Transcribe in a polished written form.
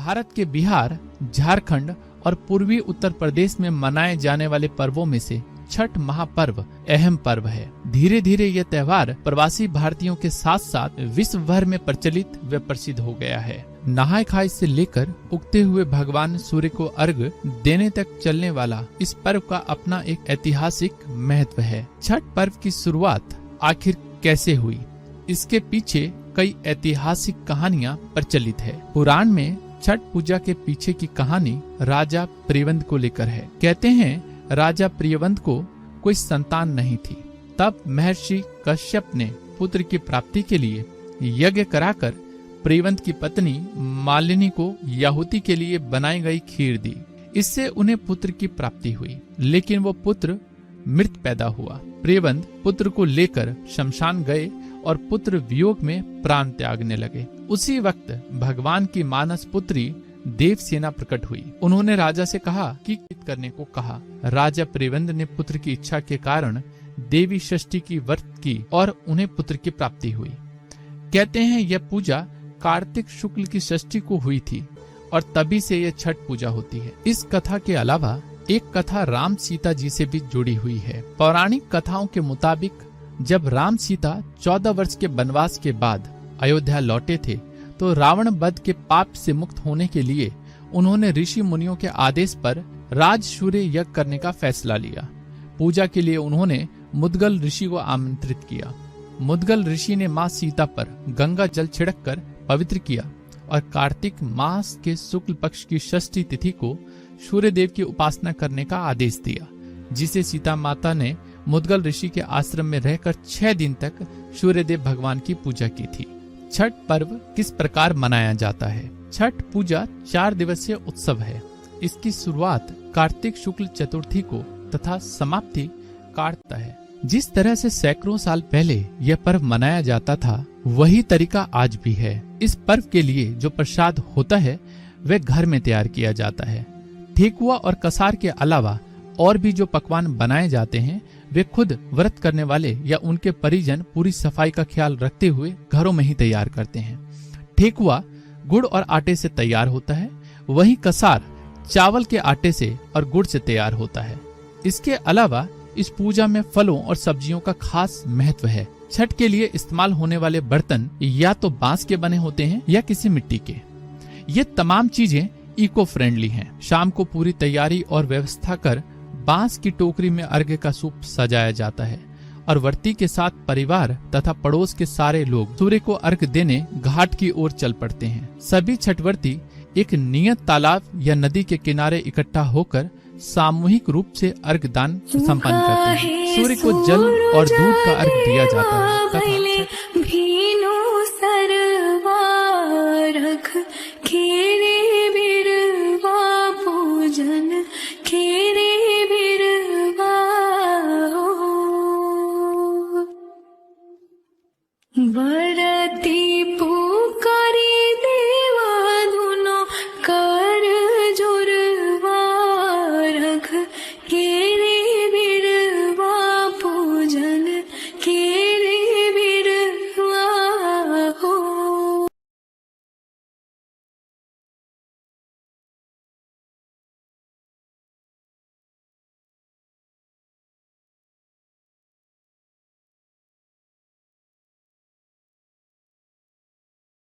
भारत के बिहार, झारखंड और पूर्वी उत्तर प्रदेश में मनाए जाने वाले पर्वों में से छठ महापर्व अहम पर्व है। धीरे धीरे यह त्योहार प्रवासी भारतीयों के साथ साथ विश्व भर में प्रचलित व प्रसिद्ध हो गया है। नहाय खाय से लेकर उगते हुए भगवान सूर्य को अर्घ देने तक चलने वाला इस पर्व का अपना एक ऐतिहासिक महत्व है। छठ पर्व की शुरुआत आखिर कैसे हुई, इसके पीछे कई ऐतिहासिक कहानियां प्रचलित है। पुराण में छठ पूजा के पीछे की कहानी राजा प्रियव्रत को लेकर है। कहते हैं राजा प्रियव्रत को कोई संतान नहीं थी। तब महर्षि कश्यप ने पुत्र की प्राप्ति के लिए यज्ञ कराकर प्रियव्रत की पत्नी मालिनी को याहुति के लिए बनाई गई खीर दी। इससे उन्हें पुत्र की प्राप्ति हुई, लेकिन वो पुत्र मृत पैदा हुआ। प्रियव्रत पुत्र को लेकर शमशान गए और पुत्र वियोग में प्राण त्यागने लगे। उसी वक्त भगवान की मानस पुत्री देवसेना प्रकट हुई। उन्होंने राजा से कहा कि करने को कहा। राजा प्रियव्रत ने पुत्र की इच्छा के कारण देवी षष्ठी की व्रत की और उन्हें पुत्र की प्राप्ति हुई। कहते हैं यह पूजा कार्तिक शुक्ल की षष्ठी को हुई थी और तभी से यह छठ पूजा होती है। इस कथा के अलावा एक कथा राम सीता जी से भी जुड़ी हुई है। पौराणिक कथाओं के मुताबिक जब राम सीता 14 वर्ष के वनवास के बाद अयोध्या लौटे थे तो रावण वध के पाप से मुक्त होने के लिए उन्होंने ऋषि मुनियों के आदेश पर राजसूय यज्ञ करने का फैसला लिया। पूजा के लिए उन्होंने मुद्गल ऋषि को आमंत्रित किया। मुद्गल ऋषि ने मां सीता पर गंगा जल छिड़क कर पवित्र किया और कार्तिक मास के शुक्ल पक्ष की षष्ठी तिथि को सूर्य देव की उपासना करने का आदेश दिया, जिसे सीता माता ने मुद्गल ऋषि के आश्रम में रहकर 6 दिन तक सूर्य देव भगवान की पूजा की थी। छठ पर्व किस प्रकार मनाया जाता है? छठ पूजा 4 दिवसीय उत्सव है। इसकी शुरुआत कार्तिक शुक्ल चतुर्थी को तथा समाप्ति कार्तिक है। जिस तरह से सैकड़ों साल पहले यह पर्व मनाया जाता था, वही तरीका आज भी है। इस पर्व के लिए जो प्रसाद होता है वह घर में तैयार किया जाता है। ठेकुआ और कसार के अलावा और भी जो पकवान बनाए जाते हैं वे खुद व्रत करने वाले या उनके परिजन पूरी सफाई का ख्याल रखते हुए घरों में ही तैयार करते हैं। ठेकुआ गुड़ और आटे से तैयार होता है, वहीं कसार चावल के आटे से और गुड़ से तैयार होता है। इसके अलावा इस पूजा में फलों और सब्जियों का खास महत्व है। छठ के लिए इस्तेमाल होने वाले बर्तन या तो बांस के बने होते हैं या किसी मिट्टी के। ये तमाम चीजें इको फ्रेंडली हैं। शाम को पूरी तैयारी और व्यवस्था कर बांस की टोकरी में अर्घ्य का सूप सजाया जाता है और व्रती के साथ परिवार तथा पड़ोस के सारे लोग सूर्य को अर्घ्य देने घाट की ओर चल पड़ते हैं। सभी छठव्रती एक नियत तालाब या नदी के किनारे इकट्ठा होकर सामूहिक रूप से अर्घ्य दान संपन्न करते हैं। सूर्य को जल और दूध का अर्घ्य दिया जाता है। बड़ा